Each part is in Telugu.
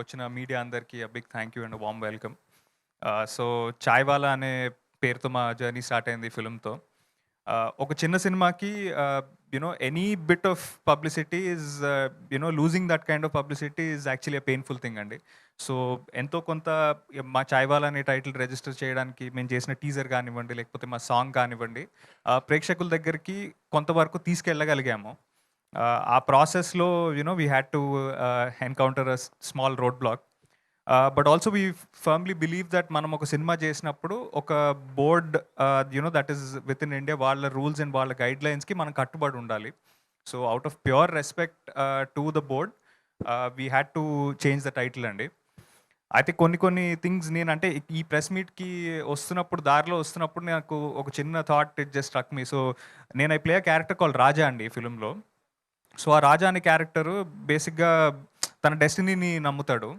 వచ్చిన మీడియా అందరికీ big thank you and warm welcome. So Chaiwala అనే పేరుతో మా జర్నీ స్టార్ట్ అయింది ఈ ఫిల్మ్తో. ఒక చిన్న సినిమాకి any bit of publicity is losing that kind of publicity is actually painful thing అండి. సో ఎంతో కొంత మా చాయ్వాలా అనే టైటిల్ రిజిస్టర్ చేయడానికి మేము చేసిన టీజర్ కానివ్వండి, లేకపోతే మా సాంగ్ కానివ్వండి, ప్రేక్షకుల దగ్గరికి కొంతవరకు తీసుకెళ్ళగలిగాము. ఆ ప్రాసెస్లో we had to encounter a small road block. But also we firmly believe that మనం ఒక సినిమా చేసినప్పుడు ఒక board that is within India వాళ్ళ రూల్స్ అండ్ వాళ్ళ గైడ్ లైన్స్కి మనం కట్టుబడి ఉండాలి. So out of pure respect to the board we had to change the title అండి. అయితే కొన్ని థింగ్స్ నేనంటే ఈ ప్రెస్ మీట్కి దారిలో వస్తున్నప్పుడు నాకు ఒక చిన్న thought it just struck me. So నేను I play a character call Raja అండి ఈ ఫిల్మ్లో. సో ఆ రాజా అనే క్యారెక్టరు బేసిక్గా తన డెస్టినీని నమ్ముతాడు.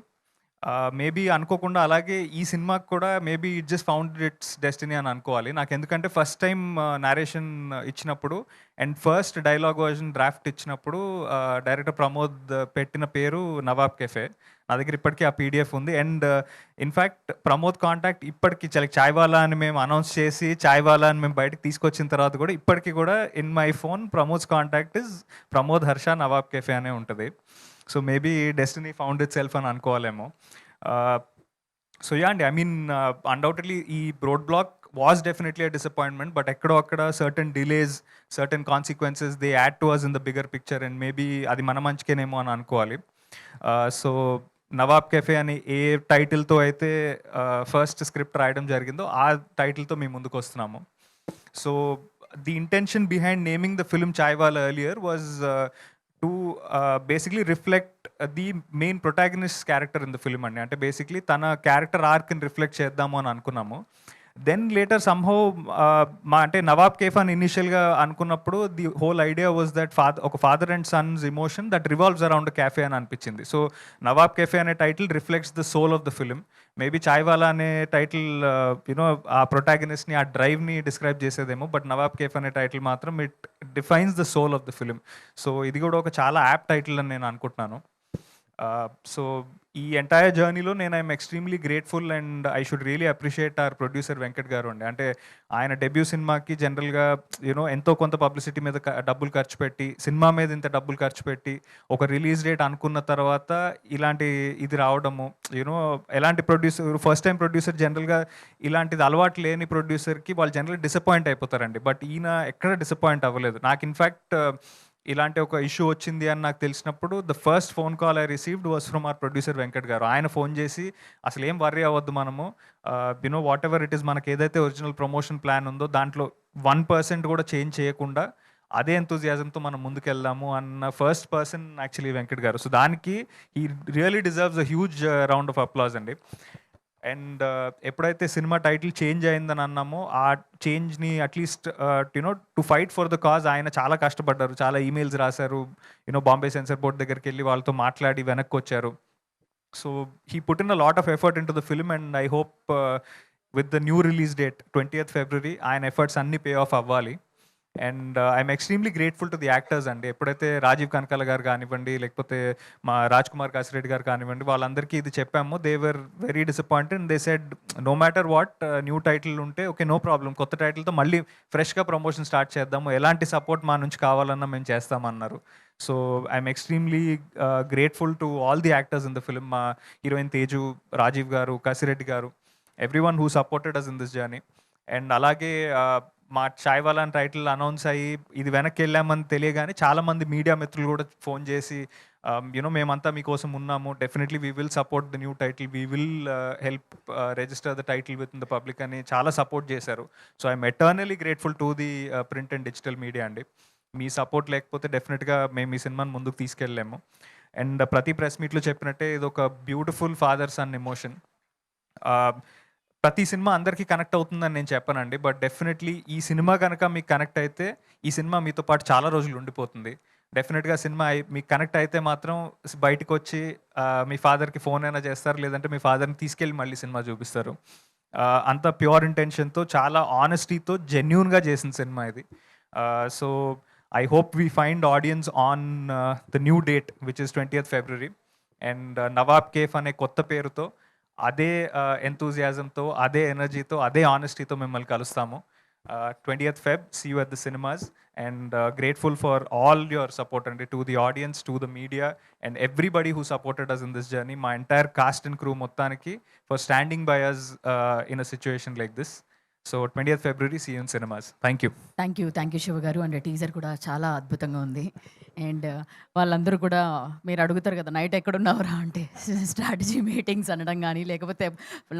మేబీ అనుకోకుండా అలాగే ఈ సినిమాకి కూడా maybe it just found it's destiny అని అనుకోవాలి. నాకు ఎందుకంటే ఫస్ట్ టైం నారేషన్ ఇచ్చినప్పుడు and first dialogue version draft ఇచ్చినప్పుడు డైరెక్టర్ ప్రమోద్ పెట్టిన పేరు నవాబ్ కెఫే. నా దగ్గర ఇప్పటికీ ఆ పీడిఎఫ్ ఉంది. అండ్ ఇన్ఫ్యాక్ట్ ప్రమోద్ కాంటాక్ట్ ఇప్పటికీ చాయ్వాలా అని మేము అనౌన్స్ చేసి చాయ్వాలా అని మేము బయటకు తీసుకొచ్చిన తర్వాత కూడా ఇప్పటికీ కూడా in my phone Pramod's contact is Pramod Harsha Nawab cafe అనే ఉంటుంది. So maybe destiny found itself అని అనుకోవాలేమో. సో యా అండి, ఐ మీన్ అన్డౌటెడ్లీ ఈ road block was definitely a disappointment, but ఎక్కడో అక్కడ certain delays, certain consequences they add to us in the bigger picture and maybe అది మన మంచికేనేమో అని అనుకోవాలి. సో నవాబ్ కెఫే అని ఏ టైటిల్తో అయితే ఫస్ట్ స్క్రిప్ట్ రాయడం జరిగిందో ఆ టైటిల్తో మేము ముందుకు వస్తున్నాము. So the intention behind naming the film Chaiwala earlier was to basically reflect the main protagonist character in the film అండి. అంటే బేసిక్లీ తన క్యారెక్టర్ ఆర్క్ని రిఫ్లెక్ట్ చేద్దాము అని అనుకున్నాము. దెన్ లేటర్ సమ్హౌ అంటే నవాబ్ కేఫ్ అని ఇనిషియల్గా అనుకున్నప్పుడు the whole idea was that ఒక father and sons emotion that revolves around cafe అని అనిపించింది. సో నవాబ్ కేఫే అనే title reflects the soul of the film. Maybe Chaiwala అనే టైటిల్ ఆ ప్రొటాగనిస్ట్ని, ఆ డ్రైవ్ని డిస్క్రైబ్ చేసేదేమో, బట్ నవాబ్ కేఫ్ అనే టైటిల్ మాత్రం it defines the soul of the film. So ఇది కూడా ఒక చాలా యాప్ టైటిల్ అని నేను అనుకుంటున్నాను. సో ఈ ఎంటైర్ జర్నీలో నేను I'm extremely grateful and I should really appreciate hour producer Venkat గారు అండి. అంటే ఆయన డెబ్యూ సినిమాకి జనరల్గా ఎంతో కొంత పబ్లిసిటీ మీద డబ్బులు ఖర్చు పెట్టి, సినిమా మీద ఇంత డబ్బులు ఖర్చు పెట్టి ఒక రిలీజ్ డేట్ అనుకున్న తర్వాత ఇలాంటి ఇది రావడము, ఎలాంటి ప్రొడ్యూసర్, ఫస్ట్ టైం ప్రొడ్యూసర్ జనరల్గా ఇలాంటిది అలవాటు లేని ప్రొడ్యూసర్కి వాళ్ళు జనరల్గా డిసప్పాయింట్ అయిపోతారండి. బట్ ఈయన ఎక్కడ డిసప్పాయింట్ అవ్వలేదు. నాకు ఇన్ఫ్యాక్ట్ ఇలాంటి ఒక ఇష్యూ వచ్చింది అని నాకు తెలిసినప్పుడు the first phone call I received was from our producer Venkat గారు. ఆయన ఫోన్ చేసి అసలు ఏం వర్రీ అవ్వద్దు, మనము వాట్ ఎవర్ ఇట్ ఈస్, మనకి ఏదైతే ఒరిజినల్ ప్రమోషన్ ప్లాన్ ఉందో దాంట్లో 1% కూడా చేంజ్ చేయకుండా అదే ఎంతూజియాజంతో మనం ముందుకెళ్దాము అన్న ఫస్ట్ పర్సన్ యాక్చువల్లీ వెంకట్ గారు. సో దానికి he really deserves a huge round of applause అండి. అండ్ ఎప్పుడైతే సినిమా టైటిల్ చేంజ్ అయిందని అన్నామో ఆ చేంజ్ని at least to fight for the cause ఆయన చాలా కష్టపడ్డారు, చాలా ఈమెయిల్స్ రాశారు, బాంబే సెన్సర్ బోర్డ్ దగ్గరికి వెళ్ళి వాళ్ళతో మాట్లాడి వెనక్కి వచ్చారు. So he put in a lot of effort in to the film and I hope with the new release date 20th February ఆయన ఎఫర్ట్స్ అన్ని పే ఆఫ్ అవ్వాలి. And I'm extremely grateful to the actors అండి. ఎప్పుడైతే రాజీవ్ కనకాల గారు కానివ్వండి, లేకపోతే మా రాజ్ కుమార్ కాసిరెడ్డి గారు కానివ్వండి, వాళ్ళందరికీ ఇది చెప్పాము. They were very disappointed and they said no matter what, new title ఉంటే ఓకే, నో ప్రాబ్లం, కొత్త టైటిల్తో మళ్ళీ ఫ్రెష్గా ప్రమోషన్ స్టార్ట్ చేద్దాము, ఎలాంటి సపోర్ట్ మా నుంచి కావాలన్నా మేము చేస్తామన్నారు. సో I'm extremely grateful to all the actors in the film. మా heroine Teju, Rajiv garu, Kasireddy garu, everyone who supported us in this journey. And అలాగే మా చాయ్వాలా అని టైటిల్ అనౌన్స్ అయ్యి ఇది వెనక్కి వెళ్ళామని తెలియగానే చాలామంది మీడియా మిత్రులు కూడా ఫోన్ చేసి మేమంతా మీకోసం ఉన్నాము, definitely we will support the new title, we will help register the title with in the public అని చాలా సపోర్ట్ చేశారు. So I'm eternally grateful to the print and digital media అండి. మీ సపోర్ట్ లేకపోతే డెఫినెట్గా మేము ఈ సినిమాని ముందుకు తీసుకెళ్ళలేము. అండ్ ప్రతి ప్రెస్ మీట్లో చెప్పినట్టే ఇది ఒక బ్యూటిఫుల్ ఫాదర్ సన్ ఎమోషన్. ప్రతి సినిమా అందరికీ కనెక్ట్ అవుతుందని నేను చెప్పానండి, బట్ డెఫినెట్లీ ఈ సినిమా కనుక మీకు కనెక్ట్ అయితే ఈ సినిమా మీతో పాటు చాలా రోజులు ఉండిపోతుంది. డెఫినెట్గా సినిమా మీకు కనెక్ట్ అయితే మాత్రం బయటకు వచ్చి మీ ఫాదర్కి ఫోన్ అయినా చేస్తారు, లేదంటే మీ ఫాదర్ని తీసుకెళ్ళి మళ్ళీ సినిమా చూపిస్తారు. అంత ప్యూర్ ఇంటెన్షన్తో, చాలా ఆనెస్టీతో, జెన్యూన్గా చేసిన సినిమా ఇది. So I hope we find audience on the new date which is 20th February. And Nawab cafe అనే కొత్త పేరుతో అదే ఎంతూజియాజంతో, అదే ఎనర్జీతో, అదే ఆనెస్టీతో మిమ్మల్ని కలుస్తాము. 20th Feb, see you at the cinemas, and grateful for all your support and to the audience, to the media, and everybody who supported us in this journey. My entire cast and crew మొత్తానికి for standing by us in a situation like this. So 20th February, see you in cinemas. Thank you. Thank you Shiva గారు. అండ్ టీజర్ కూడా చాలా అద్భుతంగా ఉంది. అండ్ వాళ్ళందరూ కూడా మీరు అడుగుతారు కదా నైట్ ఎక్కడున్నావురా అంటే స్ట్రాటజీ మీటింగ్స్ అనడం కానీ, లేకపోతే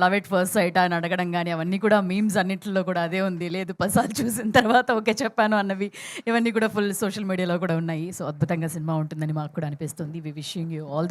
లవ్ ఎట్ ఫస్ట్ సైట్ అని అడగడం కానీ, అవన్నీ కూడా మీమ్స్ అన్నింటిలో కూడా అదే ఉంది. లేదు 10 సార్లు చూసిన తర్వాత ఓకే చెప్పాను అన్నవి ఇవన్నీ కూడా ఫుల్ సోషల్ మీడియాలో కూడా ఉన్నాయి. సో అద్భుతంగా సినిమా ఉంటుందని మాకు కూడా అనిపిస్తుంది. వి విషింగ్ యూ ఆల్ ద